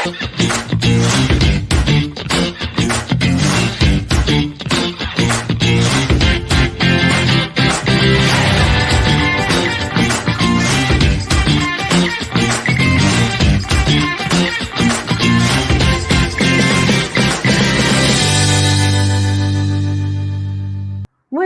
Muy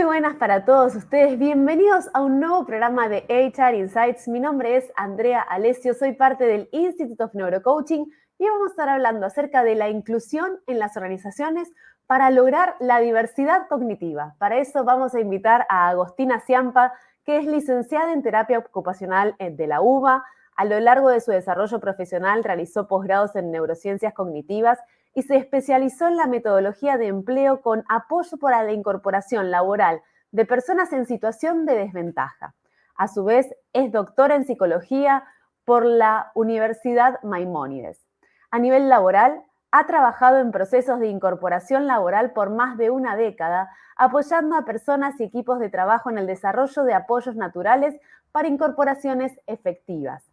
buenas para todos ustedes, bienvenidos a un nuevo programa de HR Insights. Mi nombre es Andrea Alessio, soy parte del Institute of Neurocoaching y vamos a estar hablando acerca de la inclusión en las organizaciones para lograr la diversidad cognitiva. Para eso vamos a invitar a Agostina Ciampa, que es licenciada en terapia ocupacional de la UBA. A lo largo de su desarrollo profesional realizó posgrados en neurociencias cognitivas y se especializó en la metodología de empleo con apoyo para la incorporación laboral de personas en situación de desventaja. A su vez, es doctora en psicología por la Universidad Maimónides. A nivel laboral, ha trabajado en procesos de incorporación laboral por más de una década, apoyando a personas y equipos de trabajo en el desarrollo de apoyos naturales para incorporaciones efectivas.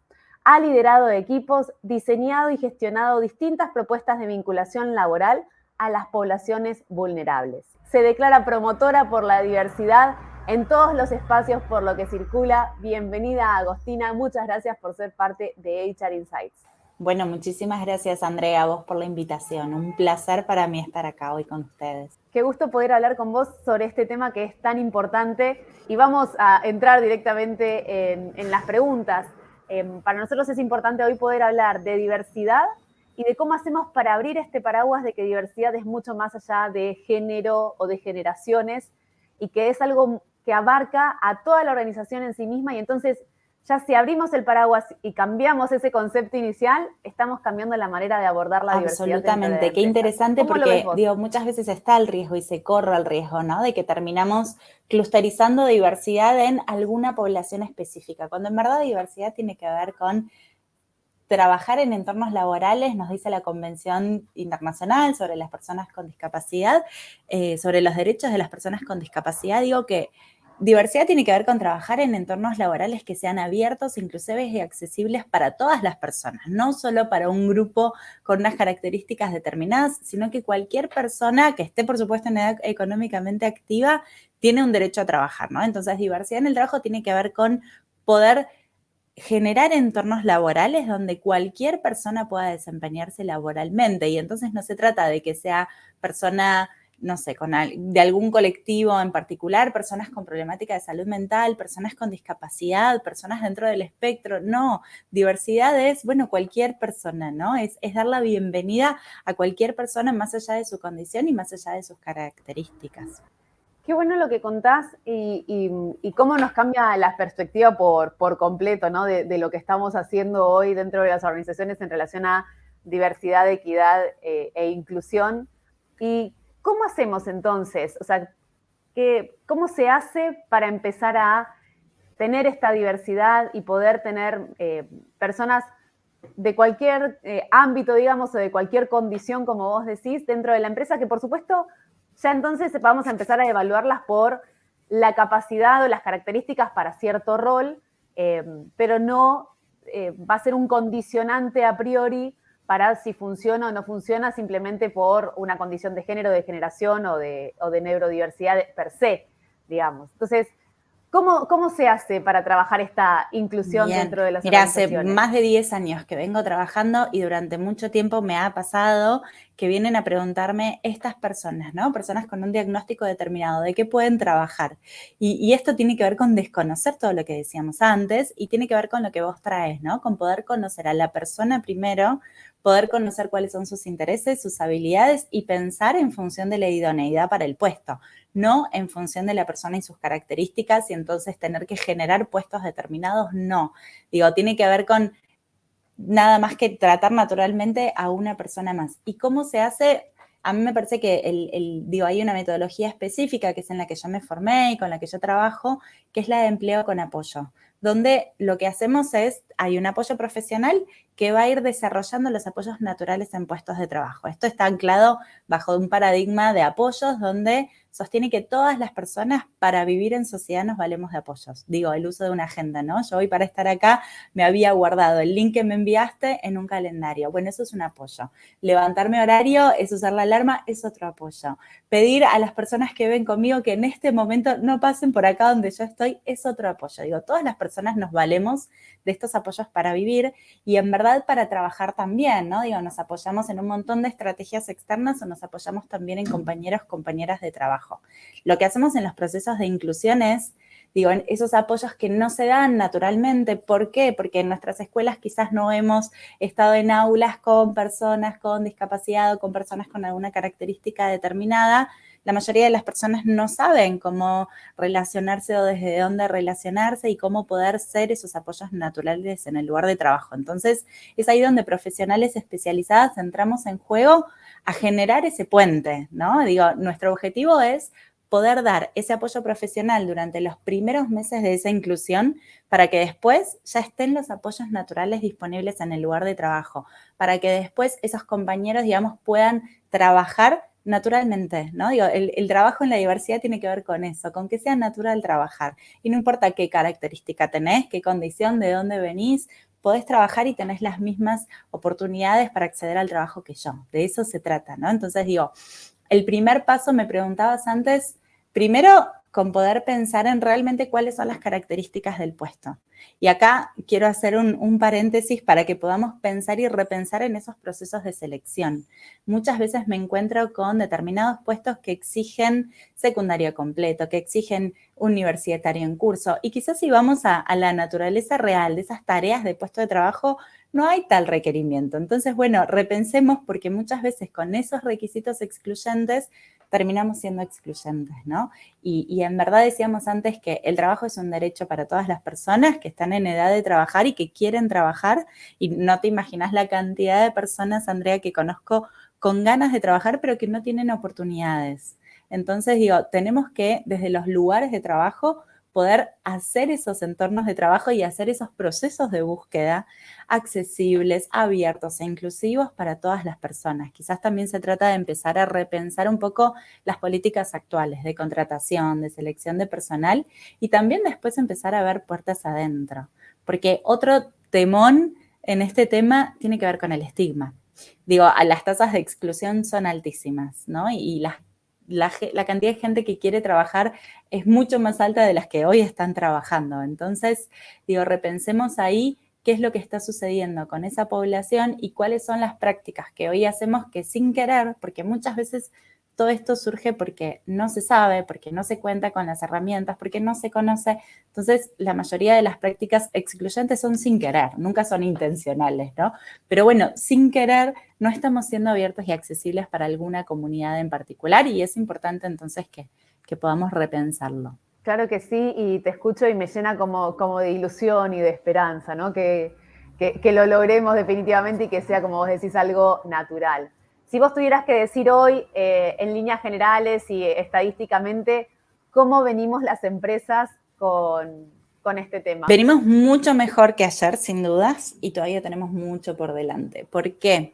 Ha liderado equipos, diseñado y gestionado distintas propuestas de vinculación laboral a las poblaciones vulnerables. Se declara promotora por la diversidad en todos los espacios por lo que circula. Bienvenida, Agostina. Muchas gracias por ser parte de HR Insights. Bueno, muchísimas gracias, Andrea, a vos por la invitación. Un placer para mí estar acá hoy con ustedes. Qué gusto poder hablar con vos sobre este tema que es tan importante y vamos a entrar directamente en las preguntas. Para nosotros es importante hoy poder hablar de diversidad y de cómo hacemos para abrir este paraguas de que diversidad es mucho más allá de género o de generaciones y que es algo que abarca a toda la organización en sí misma y entonces ya si abrimos el paraguas y cambiamos ese concepto inicial, estamos cambiando la manera de abordar la diversidad. Absolutamente, qué interesante porque muchas veces está el riesgo y se corre el riesgo, ¿no? De que terminamos clusterizando diversidad en alguna población específica, cuando en verdad diversidad tiene que ver con trabajar en entornos laborales, nos dice la Convención Internacional sobre las personas con discapacidad, sobre los derechos de las personas con discapacidad, digo que diversidad tiene que ver con trabajar en entornos laborales que sean abiertos, inclusivos y accesibles para todas las personas, no solo para un grupo con unas características determinadas, sino que cualquier persona que esté, por supuesto, en edad económicamente activa tiene un derecho a trabajar, ¿no? Entonces, diversidad en el trabajo tiene que ver con poder generar entornos laborales donde cualquier persona pueda desempeñarse laboralmente y entonces no se trata de que sea persona, no sé, de algún colectivo en particular, personas con problemática de salud mental, personas con discapacidad, personas dentro del espectro, no, diversidad es, bueno, cualquier persona, ¿no? Es dar la bienvenida a cualquier persona más allá de su condición y más allá de sus características. Qué bueno lo que contás y cómo nos cambia la perspectiva por completo, ¿no? De lo que estamos haciendo hoy dentro de las organizaciones en relación a diversidad, equidad e inclusión. ¿Y cómo hacemos entonces? O sea, ¿cómo se hace para empezar a tener esta diversidad y poder tener personas de cualquier ámbito, digamos, o de cualquier condición, como vos decís, dentro de la empresa, que por supuesto ya entonces vamos a empezar a evaluarlas por la capacidad o las características para cierto rol, pero no va a ser un condicionante a priori para si funciona o no funciona simplemente por una condición de género, de generación o de neurodiversidad per se, digamos. Entonces, ¿cómo se hace para trabajar esta inclusión dentro de las organizaciones? Hace más de 10 años que vengo trabajando y durante mucho tiempo me ha pasado que vienen a preguntarme estas personas, ¿no? Personas con un diagnóstico determinado, ¿de qué pueden trabajar? Y esto tiene que ver con desconocer todo lo que decíamos antes y tiene que ver con lo que vos traes, ¿no? Con poder conocer a la persona primero, poder conocer cuáles son sus intereses, sus habilidades y pensar en función de la idoneidad para el puesto, no en función de la persona y sus características y entonces tener que generar puestos determinados, no. Digo, tiene que ver con nada más que tratar naturalmente a una persona más. ¿Y cómo se hace? A mí me parece que hay una metodología específica que es en la que yo me formé y con la que yo trabajo, que es la de empleo con apoyo. donde lo que hacemos es, hay un apoyo profesional que va a ir desarrollando los apoyos naturales en puestos de trabajo. Esto está anclado bajo un paradigma de apoyos donde sostiene que todas las personas para vivir en sociedad nos valemos de apoyos. Digo, el uso de una agenda, ¿no? Yo hoy para estar acá me había guardado el link que me enviaste en un calendario. Bueno, eso es un apoyo. Levantarme horario es usar la alarma, es otro apoyo. Pedir a las personas que ven conmigo que en este momento no pasen por acá donde yo estoy, es otro apoyo. Digo, todas las personas nos valemos de estos apoyos para vivir y en verdad para trabajar también, ¿no? Digo, nos apoyamos en un montón de estrategias externas o nos apoyamos también en compañeros, compañeras de trabajo. Lo que hacemos en los procesos de inclusión es, digo, esos apoyos que no se dan naturalmente. ¿Por qué? Porque en nuestras escuelas quizás no hemos estado en aulas con personas con discapacidad o con personas con alguna característica determinada. La mayoría de las personas no saben cómo relacionarse o desde dónde relacionarse y cómo poder ser esos apoyos naturales en el lugar de trabajo. Entonces, es ahí donde profesionales especializadas entramos en juego a generar ese puente, ¿no? Digo, nuestro objetivo es poder dar ese apoyo profesional durante los primeros meses de esa inclusión para que después ya estén los apoyos naturales disponibles en el lugar de trabajo, para que después esos compañeros, digamos, puedan trabajar naturalmente, ¿no? Digo, el trabajo en la diversidad tiene que ver con eso, con que sea natural trabajar. Y no importa qué característica tenés, qué condición, de dónde venís, podés trabajar y tenés las mismas oportunidades para acceder al trabajo que yo. De eso se trata, ¿no? Entonces, digo, el primer paso, me preguntabas antes, primero con poder pensar en realmente cuáles son las características del puesto. Y acá quiero hacer un paréntesis para que podamos pensar y repensar en esos procesos de selección. Muchas veces me encuentro con determinados puestos que exigen secundario completo, que exigen universitario en curso. Y quizás si vamos a la naturaleza real de esas tareas de puesto de trabajo, no hay tal requerimiento. Entonces, bueno, repensemos porque muchas veces con esos requisitos excluyentes terminamos siendo excluyentes, ¿no? Y en verdad decíamos antes que el trabajo es un derecho para todas las personas que están en edad de trabajar y que quieren trabajar. Y no te imaginas la cantidad de personas, Andrea, que conozco con ganas de trabajar, pero que no tienen oportunidades. Entonces, digo, tenemos que desde los lugares de trabajo poder hacer esos entornos de trabajo y hacer esos procesos de búsqueda accesibles, abiertos e inclusivos para todas las personas. Quizás también se trata de empezar a repensar un poco las políticas actuales de contratación, de selección de personal y también después empezar a ver puertas adentro. Porque otro temón en este tema tiene que ver con el estigma. Digo, las tasas de exclusión son altísimas, ¿no? Y la cantidad de gente que quiere trabajar es mucho más alta de las que hoy están trabajando. Entonces, digo, repensemos ahí qué es lo que está sucediendo con esa población y cuáles son las prácticas que hoy hacemos que sin querer, porque muchas veces todo esto surge porque no se sabe, porque no se cuenta con las herramientas, porque no se conoce. Entonces, la mayoría de las prácticas excluyentes son sin querer, nunca son intencionales, ¿no? Pero bueno, sin querer no estamos siendo abiertos y accesibles para alguna comunidad en particular y es importante entonces que podamos repensarlo. Claro que sí, y te escucho y me llena como de ilusión y de esperanza, ¿no? Que lo logremos definitivamente y que sea, como vos decís, algo natural. Si vos tuvieras que decir hoy, en líneas generales y estadísticamente, ¿cómo venimos las empresas con este tema? Venimos mucho mejor que ayer, sin dudas, y todavía tenemos mucho por delante. ¿Por qué?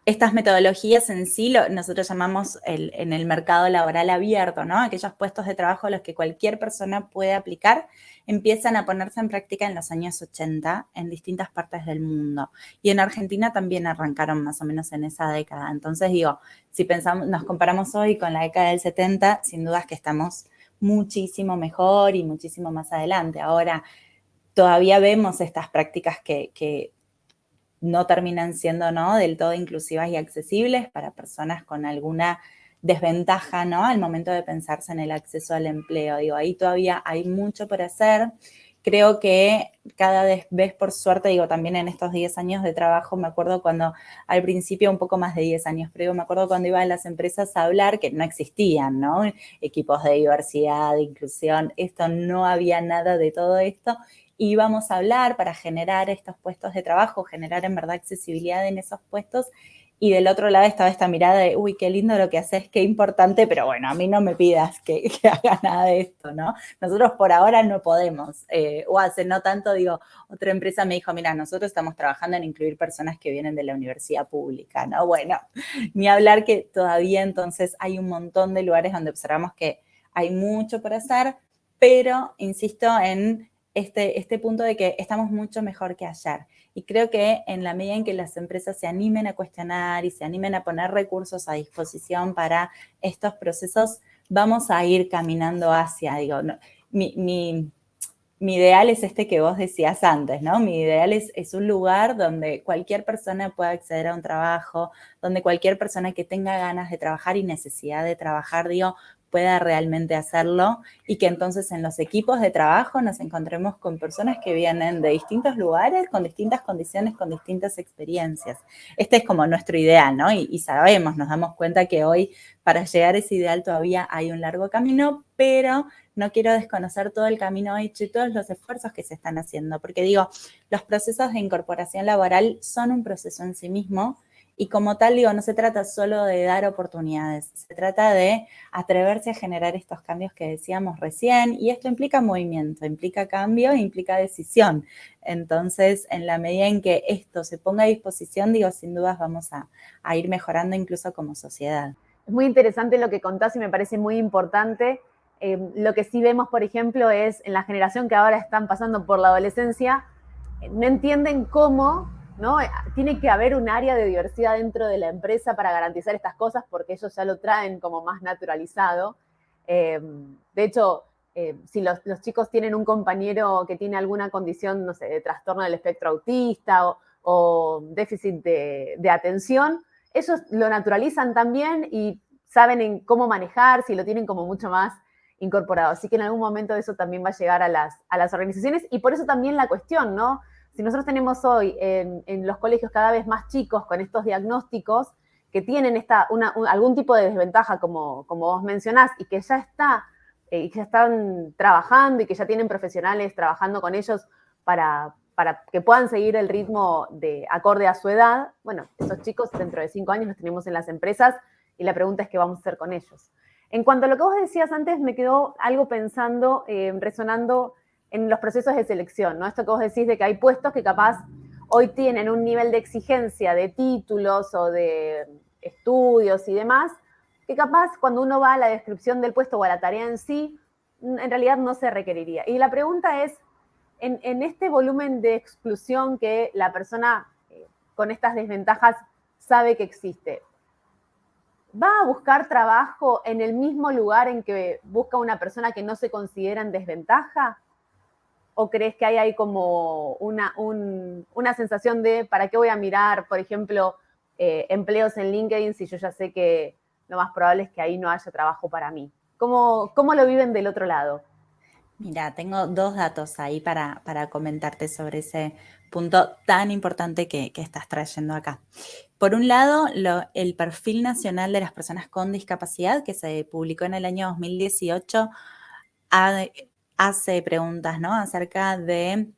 Estas metodologías en sí, nosotros llamamos en el mercado laboral abierto, ¿no? Aquellos puestos de trabajo a los que cualquier persona puede aplicar, empiezan a ponerse en práctica en los años 80 en distintas partes del mundo. Y en Argentina también arrancaron más o menos en esa década. Entonces digo, si pensamos, nos comparamos hoy con la década del 70, sin dudas que estamos muchísimo mejor y muchísimo más adelante. Ahora, todavía vemos estas prácticas que no terminan siendo, ¿no?, del todo inclusivas y accesibles para personas con alguna desventaja, ¿no?, al momento de pensarse en el acceso al empleo. Digo, ahí todavía hay mucho por hacer. Creo que cada vez, por suerte, digo, también en estos 10 años de trabajo, me acuerdo cuando, al principio un poco más de 10 años, pero me acuerdo cuando iba a las empresas a hablar que no existían, ¿no?, equipos de diversidad, de inclusión, esto no había nada de todo esto. Íbamos a hablar para generar estos puestos de trabajo, generar en verdad accesibilidad en esos puestos Y del otro lado estaba esta mirada de, uy, qué lindo lo que haces, qué importante, pero bueno, a mí no me pidas que haga nada de esto, ¿no? Nosotros por ahora no podemos. O hace no tanto, digo, otra empresa me dijo, mira, nosotros estamos trabajando en incluir personas que vienen de la universidad pública, ¿no? Bueno, ni hablar que todavía entonces hay un montón de lugares donde observamos que hay mucho por hacer, pero insisto en este punto de que estamos mucho mejor que ayer. Y creo que en la medida en que las empresas se animen a cuestionar y se animen a poner recursos a disposición para estos procesos, vamos a ir caminando hacia, digo, no, mi ideal es este que vos decías antes, ¿no? Mi ideal es un lugar donde cualquier persona pueda acceder a un trabajo, donde cualquier persona que tenga ganas de trabajar y necesidad de trabajar, digo, pueda realmente hacerlo y que entonces en los equipos de trabajo nos encontremos con personas que vienen de distintos lugares, con distintas condiciones, con distintas experiencias. Este es como nuestro ideal, ¿no? Y sabemos, nos damos cuenta que hoy para llegar a ese ideal todavía hay un largo camino, pero no quiero desconocer todo el camino hecho y todos los esfuerzos que se están haciendo, porque digo, los procesos de incorporación laboral son un proceso en sí mismo y como tal, digo, no se trata solo de dar oportunidades, se trata de atreverse a generar estos cambios que decíamos recién y esto implica movimiento, implica cambio, implica decisión. Entonces, en la medida en que esto se ponga a disposición, digo, sin dudas vamos a ir mejorando incluso como sociedad. Es muy interesante lo que contás y me parece muy importante. Lo que sí vemos, por ejemplo, es en la generación que ahora están pasando por la adolescencia, no entienden cómo, ¿no? Tiene que haber un área de diversidad dentro de la empresa para garantizar estas cosas porque ellos ya lo traen como más naturalizado. De hecho, si los chicos tienen un compañero que tiene alguna condición, no sé, de trastorno del espectro autista o déficit de atención, ellos lo naturalizan también y saben en cómo manejar, si lo tienen como mucho más incorporado. Así que en algún momento eso también va a llegar a las organizaciones y por eso también la cuestión, ¿no? Si nosotros tenemos hoy en los colegios cada vez más chicos con estos diagnósticos que tienen algún tipo de desventaja, como vos mencionás, y que ya están trabajando y que ya tienen profesionales trabajando con ellos para que puedan seguir el ritmo de acorde a su edad, bueno, esos chicos dentro de 5 años los tenemos en las empresas y la pregunta es qué vamos a hacer con ellos. En cuanto a lo que vos decías antes, me quedó algo pensando, resonando en los procesos de selección, ¿no? Esto que vos decís de que hay puestos que capaz hoy tienen un nivel de exigencia de títulos o de estudios y demás, que capaz cuando uno va a la descripción del puesto o a la tarea en sí, en realidad no se requeriría. Y la pregunta es, en este volumen de exclusión que la persona con estas desventajas sabe que existe, ¿va a buscar trabajo en el mismo lugar en que busca una persona que no se considera en desventaja? ¿O crees que hay como una sensación de ¿para qué voy a mirar, por ejemplo, empleos en LinkedIn si yo ya sé que lo más probable es que ahí no haya trabajo para mí? ¿Cómo lo viven del otro lado? Mira, tengo 2 datos ahí para comentarte sobre ese punto tan importante que estás trayendo acá. Por un lado, el Perfil Nacional de las Personas con Discapacidad, que se publicó en el año 2018, hace preguntas, ¿no?, acerca de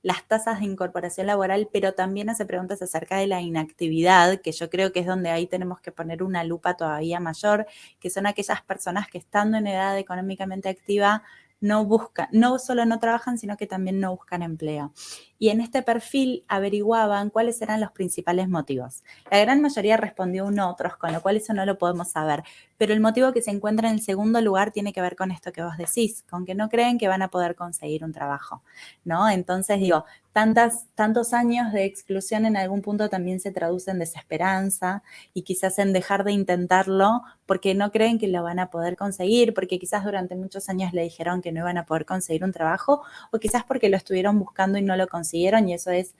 las tasas de incorporación laboral, pero también hace preguntas acerca de la inactividad, que yo creo que es donde ahí tenemos que poner una lupa todavía mayor, que son aquellas personas que estando en edad económicamente activa no buscan, no solo no trabajan, sino que también no buscan empleo. Y en este perfil averiguaban cuáles eran los principales motivos. La gran mayoría respondió otros, con lo cual eso no lo podemos saber. Pero el motivo que se encuentra en el segundo lugar tiene que ver con esto que vos decís, con que no creen que van a poder conseguir un trabajo, ¿no? Entonces, digo, tantos años de exclusión en algún punto también se traduce en desesperanza y quizás en dejar de intentarlo porque no creen que lo van a poder conseguir, porque quizás durante muchos años le dijeron que no iban a poder conseguir un trabajo o quizás porque lo estuvieron buscando y no lo consiguieron y eso es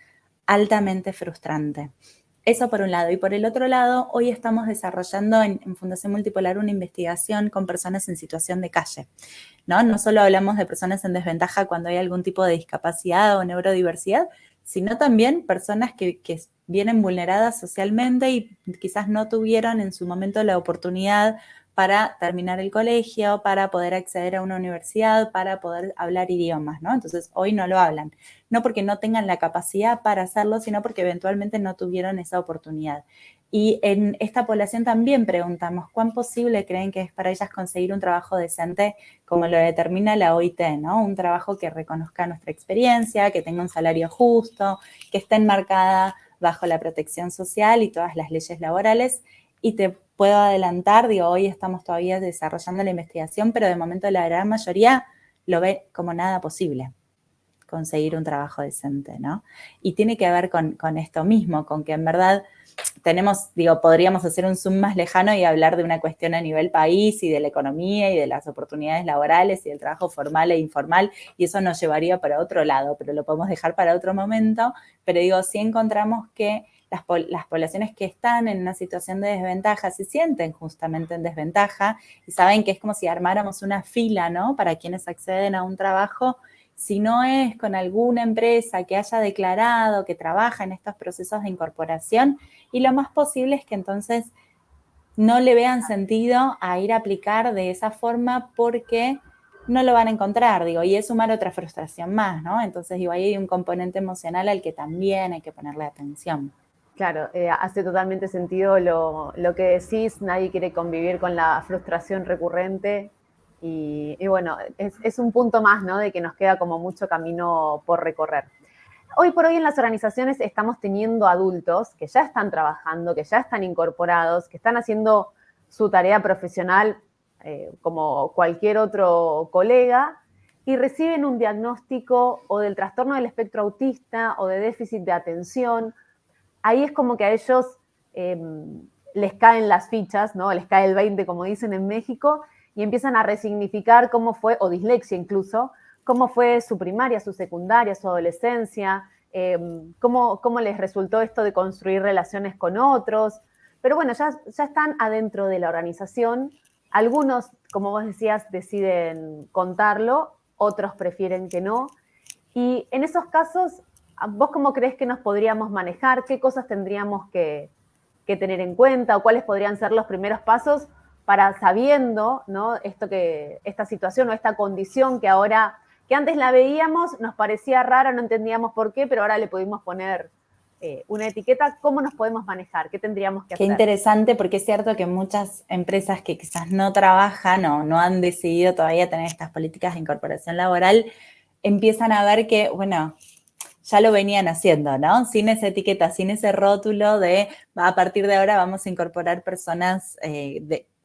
altamente frustrante. Eso por un lado. Y por el otro lado, hoy estamos desarrollando en Fundación Multipolar una investigación con personas en situación de calle, ¿no? No solo hablamos de personas en desventaja cuando hay algún tipo de discapacidad o neurodiversidad, sino también personas que vienen vulneradas socialmente y quizás no tuvieron en su momento la oportunidad para terminar el colegio, para poder acceder a una universidad, para poder hablar idiomas, ¿no? Entonces, hoy no lo hablan. No porque no tengan la capacidad para hacerlo, sino porque eventualmente no tuvieron esa oportunidad. Y en esta población también preguntamos, ¿cuán posible creen que es para ellas conseguir un trabajo decente como lo determina la OIT, ¿no? Un trabajo que reconozca nuestra experiencia, que tenga un salario justo, que esté enmarcada bajo la protección social y todas las leyes laborales. Y te puedo adelantar, digo, hoy estamos todavía desarrollando la investigación, pero de momento la gran mayoría lo ve como nada posible, conseguir un trabajo decente, ¿no? Y tiene que ver con esto mismo, con que en verdad podríamos hacer un zoom más lejano y hablar de una cuestión a nivel país y de la economía y de las oportunidades laborales y del trabajo formal e informal, y eso nos llevaría para otro lado, pero lo podemos dejar para otro momento. Pero digo, sí encontramos que las poblaciones que están en una situación de desventaja se sienten justamente en desventaja y saben que es como si armáramos una fila, ¿no? Para quienes acceden a un trabajo, si no es con alguna empresa que haya declarado que trabaja en estos procesos de incorporación, y lo más posible es que entonces no le vean sentido a ir a aplicar de esa forma porque no lo van a encontrar, digo, y es sumar otra frustración más, ¿no? Entonces, digo, ahí hay un componente emocional al que también hay que ponerle atención. Claro, hace totalmente sentido lo que decís, nadie quiere convivir con la frustración recurrente y bueno, es un punto más, ¿no? De que nos queda como mucho camino por recorrer. Hoy por hoy en las organizaciones estamos teniendo adultos que ya están trabajando, que ya están incorporados, que están haciendo su tarea profesional como cualquier otro colega y reciben un diagnóstico o del trastorno del espectro autista o de déficit de atención. Ahí es como que a ellos les caen las fichas, ¿no? Les cae el 20, como dicen en México, y empiezan a resignificar cómo fue, o dislexia incluso, cómo fue su primaria, su secundaria, su adolescencia, cómo les resultó esto de construir relaciones con otros. Pero bueno, ya están adentro de la organización. Algunos, como vos decías, deciden contarlo, otros prefieren que no. Y en esos casos, ¿vos cómo crees que nos podríamos manejar? ¿Qué cosas tendríamos que tener en cuenta o cuáles podrían ser los primeros pasos para sabiendo, ¿no? Esta situación o esta condición que ahora, que antes la veíamos, nos parecía rara, no entendíamos por qué, pero ahora le pudimos poner una etiqueta? ¿Cómo nos podemos manejar? ¿Qué tendríamos que hacer? Qué interesante, porque es cierto que muchas empresas que quizás no trabajan o no han decidido todavía tener estas políticas de incorporación laboral, empiezan a ver que, bueno, ya lo venían haciendo, ¿no? Sin esa etiqueta, sin ese rótulo de a partir de ahora vamos a incorporar personas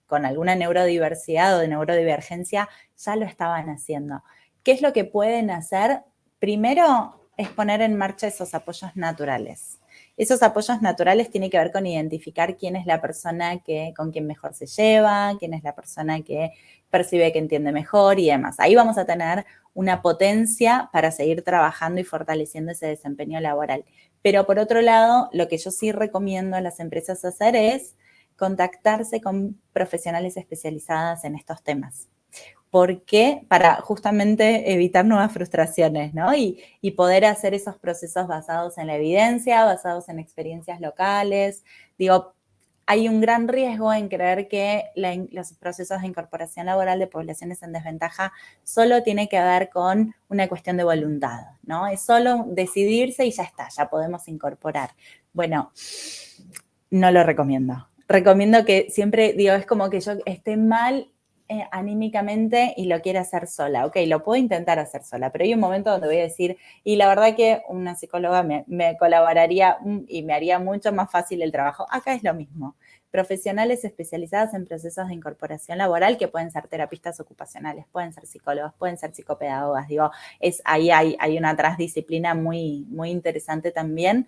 con alguna neurodiversidad o de neurodivergencia, ya lo estaban haciendo. ¿Qué es lo que pueden hacer? Primero es poner en marcha esos apoyos naturales. Esos apoyos naturales tienen que ver con identificar quién es la persona con quien mejor se lleva, quién es la persona que percibe que entiende mejor y demás. Ahí vamos a tener una potencia para seguir trabajando y fortaleciendo ese desempeño laboral. Pero por otro lado, lo que yo sí recomiendo a las empresas hacer es contactarse con profesionales especializadas en estos temas. ¿Por qué? Para justamente evitar nuevas frustraciones, ¿no? Y poder hacer esos procesos basados en la evidencia, basados en experiencias locales. Digo, hay un gran riesgo en creer que los procesos de incorporación laboral de poblaciones en desventaja solo tiene que ver con una cuestión de voluntad, ¿no? Es solo decidirse y ya está, ya podemos incorporar. Bueno, no lo recomiendo. Recomiendo que siempre, digo, es como que yo esté mal anímicamente y lo quiera hacer sola. Ok, lo puedo intentar hacer sola, pero hay un momento donde voy a decir, y la verdad que una psicóloga me colaboraría y me haría mucho más fácil el trabajo. Acá es lo mismo. Profesionales especializados en procesos de incorporación laboral, que pueden ser terapistas ocupacionales, pueden ser psicólogos, pueden ser psicopedagogas. Digo, ahí hay una transdisciplina muy, muy interesante también.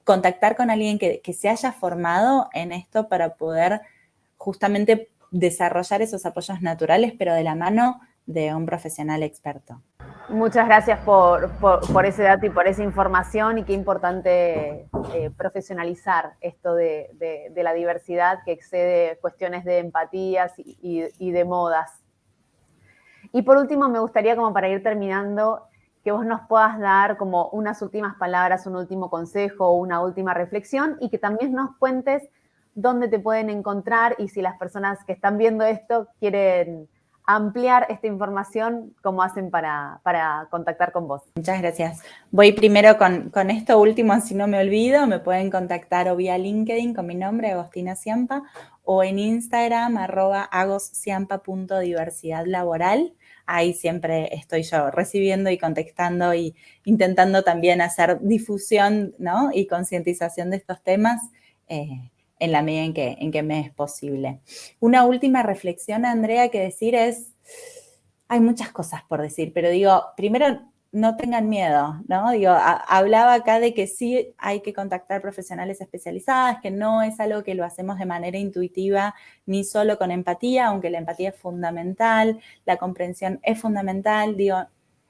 Contactar con alguien que se haya formado en esto para poder justamente desarrollar esos apoyos naturales, pero de la mano de un profesional experto. Muchas gracias por ese dato y por esa información, y qué importante profesionalizar esto de la diversidad que excede cuestiones de empatías y de modas. Y por último, me gustaría, como para ir terminando, que vos nos puedas dar como unas últimas palabras, un último consejo o una última reflexión, y que también nos cuentes dónde te pueden encontrar y si las personas que están viendo esto quieren ampliar esta información, ¿cómo hacen para contactar con vos? Muchas gracias. Voy primero con esto último, así no me olvido. Me pueden contactar o vía LinkedIn con mi nombre, Agostina Ciampa, o en Instagram, @agosciampa.diversidadlaboral. Ahí siempre estoy yo recibiendo y contestando y intentando también hacer difusión, ¿no? Y concientización de estos temas en la medida en que me es posible. Una última reflexión, Andrea, que decir es, hay muchas cosas por decir, pero digo, primero, no tengan miedo, ¿no? Digo, hablaba acá de que sí hay que contactar profesionales especializadas, que no es algo que lo hacemos de manera intuitiva ni solo con empatía, aunque la empatía es fundamental, la comprensión es fundamental, digo,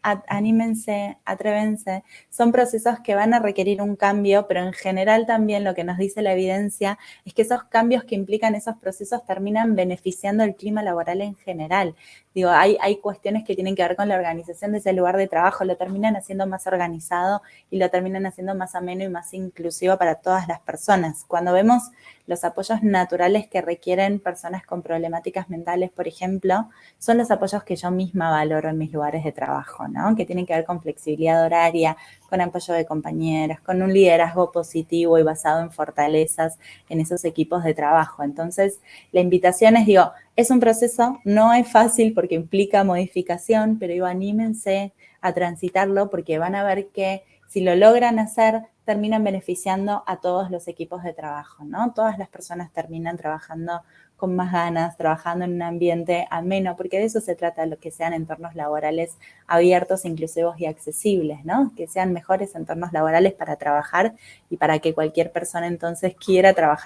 anímense, atrévense. Son procesos que van a requerir un cambio, pero en general también lo que nos dice la evidencia es que esos cambios que implican esos procesos terminan beneficiando el clima laboral en general. Digo, hay cuestiones que tienen que ver con la organización de ese lugar de trabajo, lo terminan haciendo más organizado y lo terminan haciendo más ameno y más inclusivo para todas las personas. Cuando vemos los apoyos naturales que requieren personas con problemáticas mentales, por ejemplo, son los apoyos que yo misma valoro en mis lugares de trabajo, ¿no? Que tienen que ver con flexibilidad horaria, con apoyo de compañeras, con un liderazgo positivo y basado en fortalezas en esos equipos de trabajo. Entonces, la invitación es, digo, es un proceso, no es fácil porque implica modificación, pero digo, anímense a transitarlo porque van a ver que si lo logran hacer, terminan beneficiando a todos los equipos de trabajo, ¿no? Todas las personas terminan trabajando con más ganas, trabajando en un ambiente ameno, porque de eso se trata, lo que sean entornos laborales abiertos, inclusivos y accesibles, ¿no? Que sean mejores entornos laborales para trabajar y para que cualquier persona entonces quiera trabajar